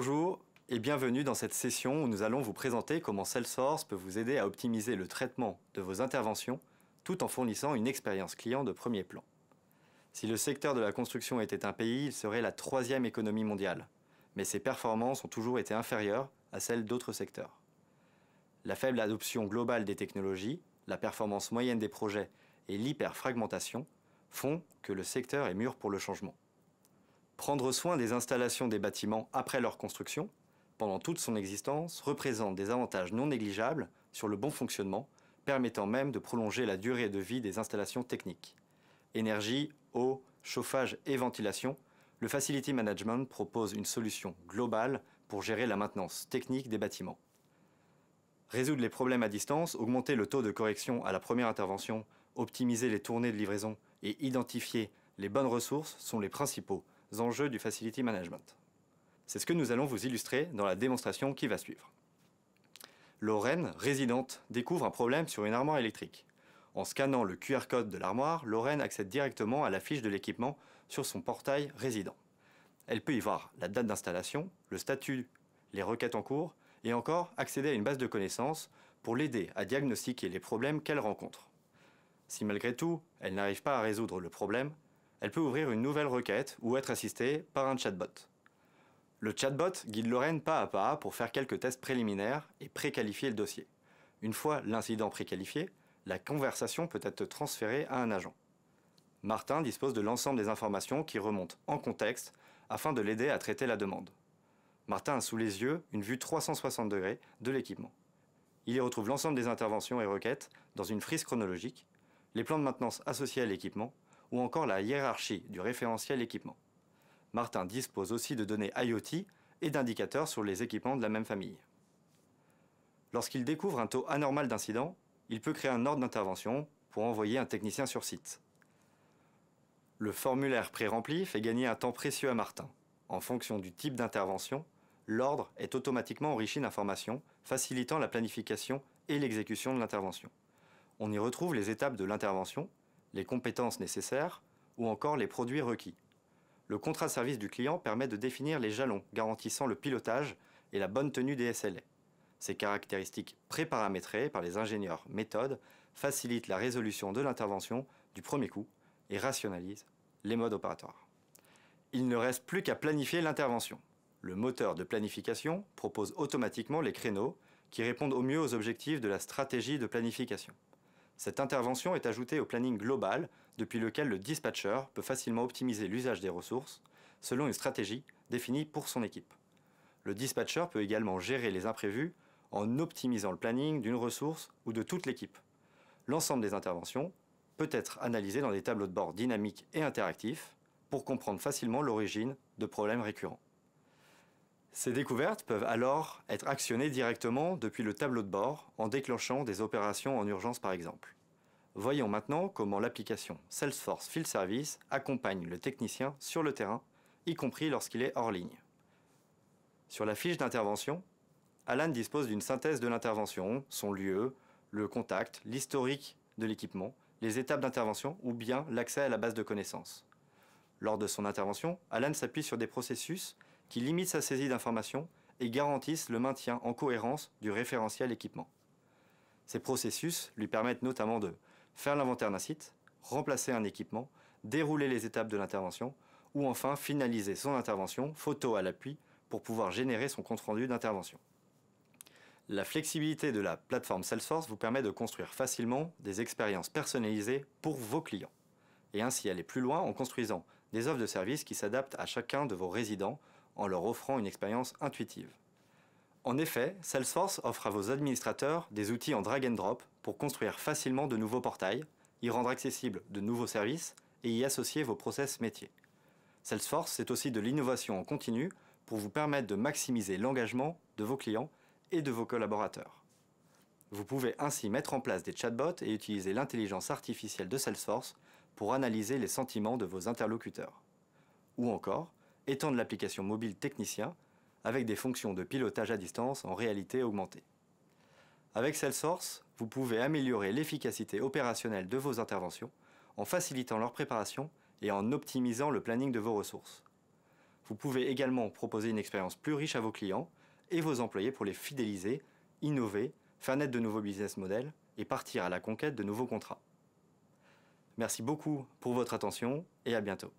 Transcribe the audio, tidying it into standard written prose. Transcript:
Bonjour et bienvenue dans cette session où nous allons vous présenter comment Salesforce peut vous aider à optimiser le traitement de vos interventions tout en fournissant une expérience client de premier plan. Si le secteur de la construction était un pays, il serait la troisième économie mondiale, mais ses performances ont toujours été inférieures à celles d'autres secteurs. La faible adoption globale des technologies, la performance moyenne des projets et l'hyperfragmentation font que le secteur est mûr pour le changement. Prendre soin des installations des bâtiments après leur construction, pendant toute son existence, représente des avantages non négligeables sur le bon fonctionnement, permettant même de prolonger la durée de vie des installations techniques. Énergie, eau, chauffage et ventilation, le Facility Management propose une solution globale pour gérer la maintenance technique des bâtiments. Résoudre les problèmes à distance, augmenter le taux de correction à la première intervention, optimiser les tournées de livraison et identifier les bonnes ressources sont les principaux enjeux du Facility Management. C'est ce que nous allons vous illustrer dans la démonstration qui va suivre. Lorraine, résidente, découvre un problème sur une armoire électrique. En scannant le QR code de l'armoire, Lorraine accède directement à la fiche de l'équipement sur son portail résident. Elle peut y voir la date d'installation, le statut, les requêtes en cours et encore accéder à une base de connaissances pour l'aider à diagnostiquer les problèmes qu'elle rencontre. Si malgré tout, elle n'arrive pas à résoudre le problème, elle peut ouvrir une nouvelle requête ou être assistée par un chatbot. Le chatbot guide Lorraine pas à pas pour faire quelques tests préliminaires et préqualifier le dossier. Une fois l'incident préqualifié, la conversation peut être transférée à un agent. Martin dispose de l'ensemble des informations qui remontent en contexte afin de l'aider à traiter la demande. Martin a sous les yeux une vue 360 degrés de l'équipement. Il y retrouve l'ensemble des interventions et requêtes dans une frise chronologique, les plans de maintenance associés à l'équipement, ou encore la hiérarchie du référentiel équipement. Martin dispose aussi de données IoT et d'indicateurs sur les équipements de la même famille. Lorsqu'il découvre un taux anormal d'incidents, il peut créer un ordre d'intervention pour envoyer un technicien sur site. Le formulaire pré-rempli fait gagner un temps précieux à Martin. En fonction du type d'intervention, l'ordre est automatiquement enrichi d'informations, facilitant la planification et l'exécution de l'intervention. On y retrouve les étapes de l'intervention, les compétences nécessaires ou encore les produits requis. Le contrat de service du client permet de définir les jalons garantissant le pilotage et la bonne tenue des SLA. Ces caractéristiques préparamétrées par les ingénieurs méthodes facilitent la résolution de l'intervention du premier coup et rationalisent les modes opératoires. Il ne reste plus qu'à planifier l'intervention. Le moteur de planification propose automatiquement les créneaux qui répondent au mieux aux objectifs de la stratégie de planification. Cette intervention est ajoutée au planning global depuis lequel le dispatcher peut facilement optimiser l'usage des ressources selon une stratégie définie pour son équipe. Le dispatcher peut également gérer les imprévus en optimisant le planning d'une ressource ou de toute l'équipe. L'ensemble des interventions peut être analysé dans des tableaux de bord dynamiques et interactifs pour comprendre facilement l'origine de problèmes récurrents. Ces découvertes peuvent alors être actionnées directement depuis le tableau de bord en déclenchant des opérations en urgence par exemple. Voyons maintenant comment l'application Salesforce Field Service accompagne le technicien sur le terrain, y compris lorsqu'il est hors ligne. Sur la fiche d'intervention, Alan dispose d'une synthèse de l'intervention, son lieu, le contact, l'historique de l'équipement, les étapes d'intervention ou bien l'accès à la base de connaissances. Lors de son intervention, Alan s'appuie sur des processus qui limitent sa saisie d'informations et garantissent le maintien en cohérence du référentiel équipement. Ces processus lui permettent notamment de faire l'inventaire d'un site, remplacer un équipement, dérouler les étapes de l'intervention ou enfin finaliser son intervention, photo à l'appui, pour pouvoir générer son compte-rendu d'intervention. La flexibilité de la plateforme Salesforce vous permet de construire facilement des expériences personnalisées pour vos clients et ainsi aller plus loin en construisant des offres de services qui s'adaptent à chacun de vos résidents en leur offrant une expérience intuitive. En effet, Salesforce offre à vos administrateurs des outils en drag and drop pour construire facilement de nouveaux portails, y rendre accessibles de nouveaux services et y associer vos process métiers. Salesforce, c'est aussi de l'innovation en continu pour vous permettre de maximiser l'engagement de vos clients et de vos collaborateurs. Vous pouvez ainsi mettre en place des chatbots et utiliser l'intelligence artificielle de Salesforce pour analyser les sentiments de vos interlocuteurs. Ou encore, étendre l'application mobile Technicien avec des fonctions de pilotage à distance en réalité augmentée. Avec Salesforce, vous pouvez améliorer l'efficacité opérationnelle de vos interventions en facilitant leur préparation et en optimisant le planning de vos ressources. Vous pouvez également proposer une expérience plus riche à vos clients et vos employés pour les fidéliser, innover, faire naître de nouveaux business models et partir à la conquête de nouveaux contrats. Merci beaucoup pour votre attention et à bientôt.